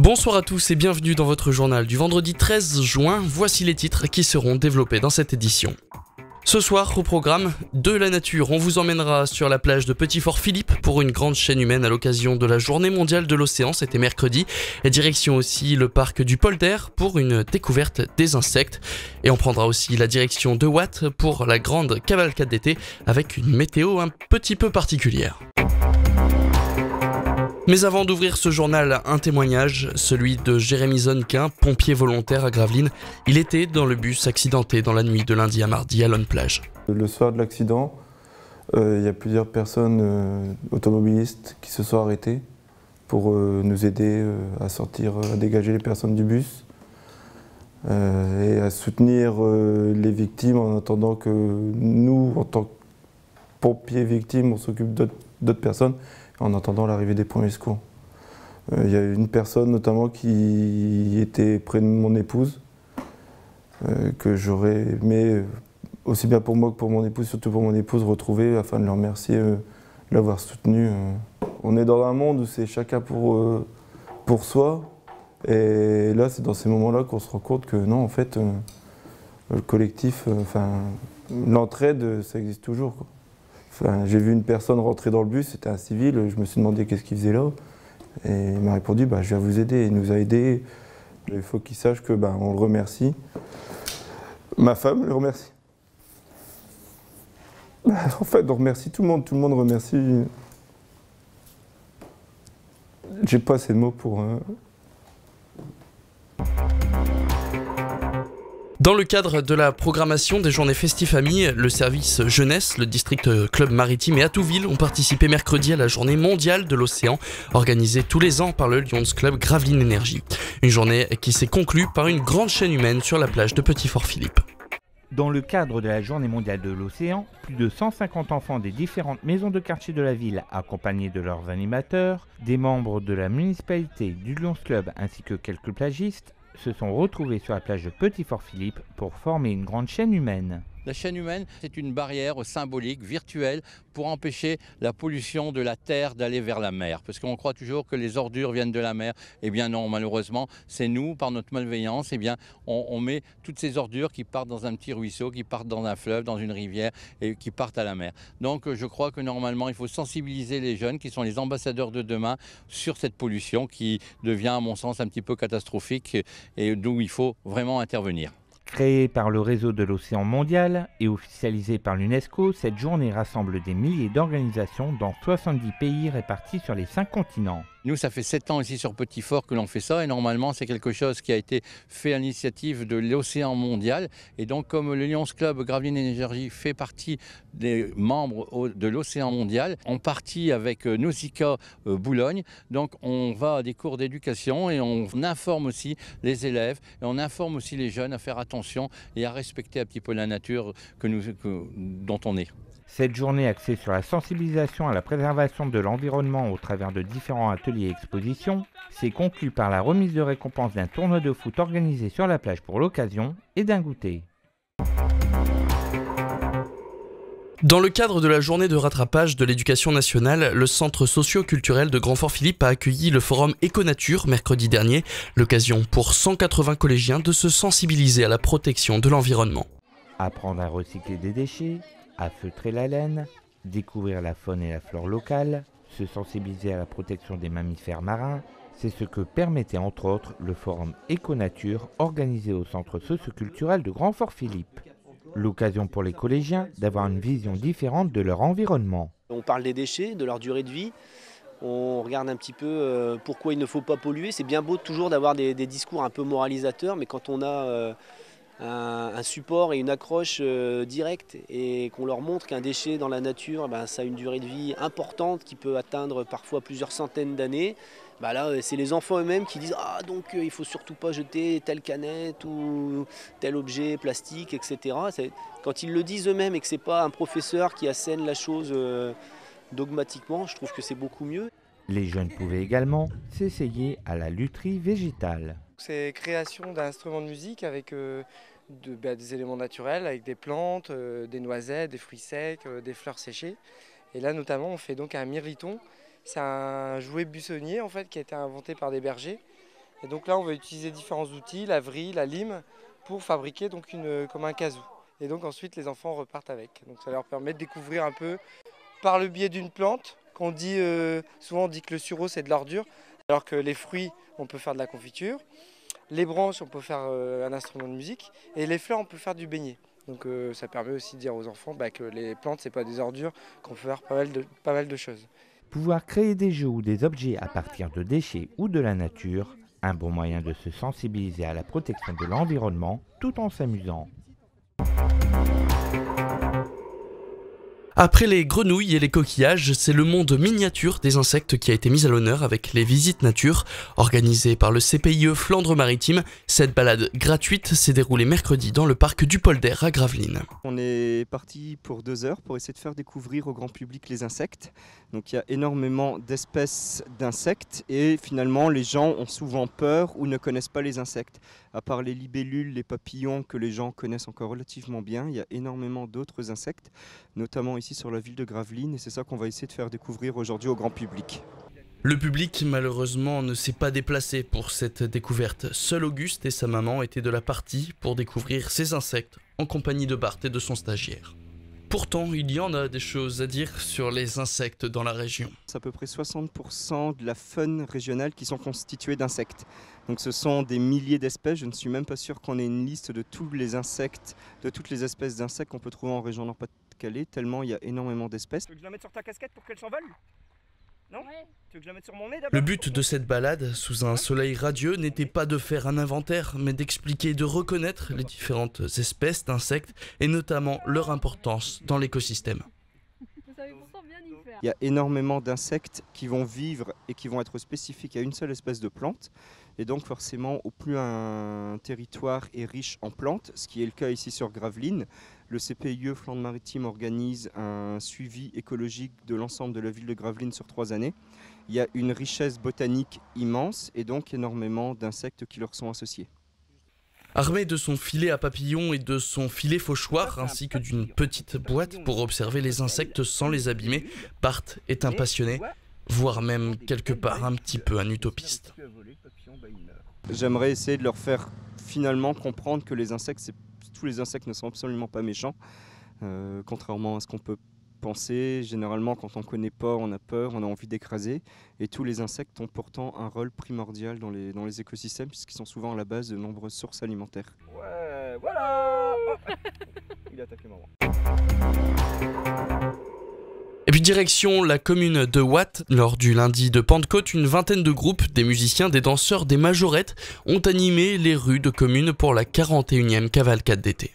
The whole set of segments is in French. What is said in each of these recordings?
Bonsoir à tous et bienvenue dans votre journal du vendredi 13 juin. Voici les titres qui seront développés dans cette édition. Ce soir, au programme de la nature, on vous emmènera sur la plage de Petit-Fort-Philippe pour une grande chaîne humaine à l'occasion de la journée mondiale de l'océan, c'était mercredi. Et direction aussi le parc du Polder pour une découverte des insectes. Et on prendra aussi la direction de Watt pour la grande cavalcade d'été avec une météo un petit peu particulière. Mais avant d'ouvrir ce journal, un témoignage, celui de Jérémy Zonquin, pompier volontaire à Gravelines. Il était dans le bus accidenté dans la nuit de lundi à mardi à Lonne-Plage. Le soir de l'accident, il y a plusieurs personnes automobilistes qui se sont arrêtées pour nous aider à sortir, à dégager les personnes du bus et à soutenir les victimes en attendant que nous, en tant que pompiers victimes, on s'occupe d'autres personnes en attendant l'arrivée des premiers secours. Il y a une personne notamment qui était près de mon épouse, que j'aurais aimé, aussi bien pour moi que pour mon épouse, surtout pour mon épouse, retrouver afin de leur remercier de l'avoir soutenue. On est dans un monde où c'est chacun pour soi, et là c'est dans ces moments-là qu'on se rend compte que non, en fait, le collectif, l'entraide, ça existe toujours, quoi. J'ai vu une personne rentrer dans le bus, c'était un civil, je me suis demandé qu'est-ce qu'il faisait là. Et il m'a répondu, je viens vous aider. Il nous a aidés. Il faut qu'il sache que on le remercie. Ma femme le remercie. En fait, on remercie tout le monde remercie. J'ai pas assez de mots pour... Dans le cadre de la programmation des journées Festifamille, le service jeunesse, le district club maritime et Atouville ont participé mercredi à la journée mondiale de l'océan, organisée tous les ans par le Lions Club Gravelines Énergie. Une journée qui s'est conclue par une grande chaîne humaine sur la plage de Petit-Fort-Philippe. Dans le cadre de la journée mondiale de l'océan, plus de 150 enfants des différentes maisons de quartier de la ville, accompagnés de leurs animateurs, des membres de la municipalité, du Lions Club ainsi que quelques plagistes, se sont retrouvés sur la plage de Petit-Fort-Philippe pour former une grande chaîne humaine. La chaîne humaine, c'est une barrière symbolique, virtuelle, pour empêcher la pollution de la terre d'aller vers la mer. Parce qu'on croit toujours que les ordures viennent de la mer. Eh bien non, malheureusement, c'est nous, par notre malveillance, on met toutes ces ordures qui partent dans un petit ruisseau, qui partent dans un fleuve, dans une rivière et qui partent à la mer. Donc je crois que normalement, il faut sensibiliser les jeunes qui sont les ambassadeurs de demain sur cette pollution qui devient, à mon sens, un petit peu catastrophique et d'où il faut vraiment intervenir. Créée par le réseau de l'océan mondial et officialisée par l'UNESCO, cette journée rassemble des milliers d'organisations dans 70 pays répartis sur les 5 continents. Nous, ça fait 7 ans ici sur Petit-Fort que l'on fait ça et normalement, c'est quelque chose qui a été fait à l'initiative de l'océan mondial. Et donc, comme le Lions Club Gravelines Énergie fait partie des membres de l'océan mondial, on partit avec Nausicaa Boulogne. Donc, on va à des cours d'éducation et on informe aussi les élèves et on informe aussi les jeunes à faire attention et à respecter un petit peu la nature dont on est. Cette journée axée sur la sensibilisation à la préservation de l'environnement au travers de différents ateliers et expositions s'est conclue par la remise de récompense d'un tournoi de foot organisé sur la plage pour l'occasion et d'un goûter. Dans le cadre de la journée de rattrapage de l'éducation nationale, le centre socio-culturel de Grand-Fort-Philippe a accueilli le forum Éco-Nature mercredi dernier, l'occasion pour 180 collégiens de se sensibiliser à la protection de l'environnement. Apprendre à recycler des déchets, à feutrer la laine, découvrir la faune et la flore locale, se sensibiliser à la protection des mammifères marins, c'est ce que permettait entre autres le forum Éco-Nature organisé au centre socio-culturel de Grand-Fort-Philippe. L'occasion pour les collégiens d'avoir une vision différente de leur environnement. On parle des déchets, de leur durée de vie, on regarde un petit peu pourquoi il ne faut pas polluer. C'est bien beau toujours d'avoir des discours un peu moralisateurs, mais quand on a un support et une accroche directe et qu'on leur montre qu'un déchet dans la nature, ça a une durée de vie importante qui peut atteindre parfois plusieurs centaines d'années. Là, c'est les enfants eux-mêmes qui disent « Ah, donc il ne faut surtout pas jeter telle canette ou tel objet plastique, etc. » Quand ils le disent eux-mêmes et que ce n'est pas un professeur qui assène la chose dogmatiquement, je trouve que c'est beaucoup mieux. Les jeunes pouvaient également s'essayer à la lutherie végétale. C'est création d'instruments de musique avec des éléments naturels, avec des plantes, des noisettes, des fruits secs, des fleurs séchées. Et là notamment on fait donc un mirliton. C'est un jouet buissonnier en fait qui a été inventé par des bergers Et donc là, on va utiliser différents outils, la vrille, la lime, pour fabriquer donc comme un kazoo. Et donc ensuite, les enfants repartent avec. Donc ça leur permet de découvrir un peu, par le biais d'une plante, qu'on dit, souvent on dit que le sureau c'est de l'ordure, alors que les fruits, on peut faire de la confiture. Les branches, on peut faire un instrument de musique. Et les fleurs, on peut faire du beignet. Donc ça permet aussi de dire aux enfants que les plantes, c'est pas des ordures, qu'on peut faire pas mal de choses. Pouvoir créer des jeux ou des objets à partir de déchets ou de la nature, un bon moyen de se sensibiliser à la protection de l'environnement tout en s'amusant. Après les grenouilles et les coquillages, c'est le monde miniature des insectes qui a été mis à l'honneur avec les visites nature organisées par le CPIE Flandre-Maritime. Cette balade gratuite s'est déroulée mercredi dans le parc du Polder à Gravelines. On est parti pour 2 heures pour essayer de faire découvrir au grand public les insectes. Donc il y a énormément d'espèces d'insectes et finalement les gens ont souvent peur ou ne connaissent pas les insectes. À part les libellules, les papillons que les gens connaissent encore relativement bien, il y a énormément d'autres insectes, notamment ici sur la ville de Gravelines, et c'est ça qu'on va essayer de faire découvrir aujourd'hui au grand public. Le public, malheureusement, ne s'est pas déplacé pour cette découverte. Seul Auguste et sa maman étaient de la partie pour découvrir ces insectes en compagnie de Bart et de son stagiaire. Pourtant, il y en a des choses à dire sur les insectes dans la région. C'est à peu près 60% de la faune régionale qui sont constitués d'insectes. Donc ce sont des milliers d'espèces, je ne suis même pas sûr qu'on ait une liste de tous les insectes, de toutes les espèces d'insectes qu'on peut trouver en région Nord-Pas-de-Calais, tellement il y a énormément d'espèces. Tu veux que je la mette sur ta casquette pour qu'elle s'envole? Non? Ouais. Tu veux que je la mette sur mon nez d'abord? Le but de cette balade, sous un soleil radieux, n'était pas de faire un inventaire, mais d'expliquer et de reconnaître les différentes espèces d'insectes et notamment leur importance dans l'écosystème. Vous savez pourtant bien y faire. Il y a énormément d'insectes qui vont vivre et qui vont être spécifiques à une seule espèce de plante. Et donc forcément, au plus un territoire est riche en plantes, ce qui est le cas ici sur Gravelines, le CPIE Flandre-Maritime organise un suivi écologique de l'ensemble de la ville de Gravelines sur 3 années. Il y a une richesse botanique immense et donc énormément d'insectes qui leur sont associés. Armé de son filet à papillons et de son filet fauchoir, ainsi que d'une petite boîte pour observer les insectes sans les abîmer, Bart est un passionné, voire même quelque part un petit peu un utopiste. J'aimerais essayer de leur faire finalement comprendre que les insectes, tous les insectes ne sont absolument pas méchants, contrairement à ce qu'on peut penser. Généralement, quand on ne connaît pas, on a peur, on a envie d'écraser. Et tous les insectes ont pourtant un rôle primordial dans les écosystèmes, puisqu'ils sont souvent à la base de nombreuses sources alimentaires. Ouais, voilà. Il a attaqué maman. Et puis direction la commune de Watt, lors du lundi de Pentecôte, une vingtaine de groupes, des musiciens, des danseurs, des majorettes, ont animé les rues de commune pour la 41e cavalcade d'été.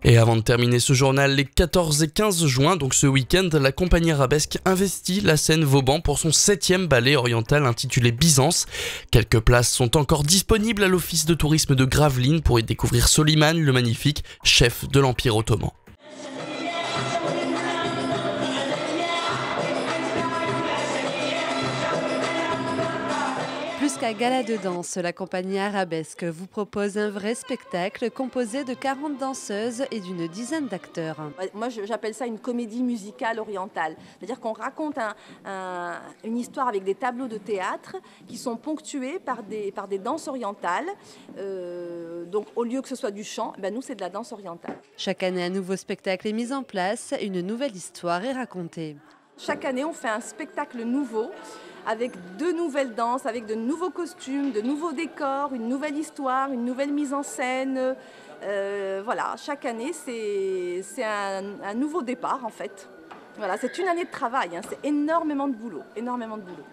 Et avant de terminer ce journal, les 14 et 15 juin, donc ce week-end, la compagnie arabesque investit la scène Vauban pour son 7e ballet oriental intitulé Byzance. Quelques places sont encore disponibles à l'office de tourisme de Gravelines pour y découvrir Soliman le Magnifique, chef de l'Empire ottoman. Plus qu'un gala de danse, la compagnie arabesque vous propose un vrai spectacle composé de 40 danseuses et d'une dizaine d'acteurs. Moi, j'appelle ça une comédie musicale orientale. C'est-à-dire qu'on raconte une histoire avec des tableaux de théâtre qui sont ponctués par des danses orientales. Donc, au lieu que ce soit du chant, nous, c'est de la danse orientale. Chaque année, un nouveau spectacle est mis en place, une nouvelle histoire est racontée. Chaque année, on fait un spectacle nouveau, avec de nouvelles danses, avec de nouveaux costumes, de nouveaux décors, une nouvelle histoire, une nouvelle mise en scène. Voilà, chaque année, c'est un nouveau départ en fait. Voilà, c'est une année de travail, hein, c'est énormément de boulot, énormément de boulot.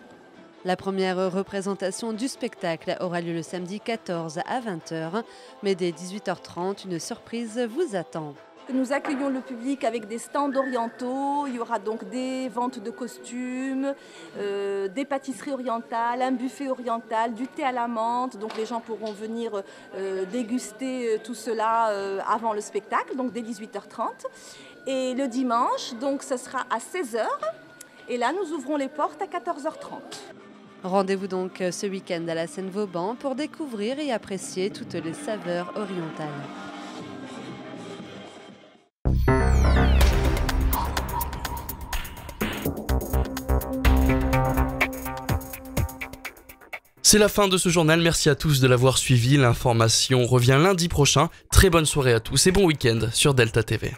La première représentation du spectacle aura lieu le samedi 14 à 20h, mais dès 18h30, une surprise vous attend. Nous accueillons le public avec des stands orientaux, il y aura donc des ventes de costumes, des pâtisseries orientales, un buffet oriental, du thé à la menthe, donc les gens pourront venir déguster tout cela avant le spectacle, donc dès 18h30. Et le dimanche, donc ce sera à 16h, et là nous ouvrons les portes à 14h30. Rendez-vous donc ce week-end à la Seine-Vauban pour découvrir et apprécier toutes les saveurs orientales. C'est la fin de ce journal, merci à tous de l'avoir suivi. L'information revient lundi prochain. Très bonne soirée à tous et bon week-end sur Delta TV.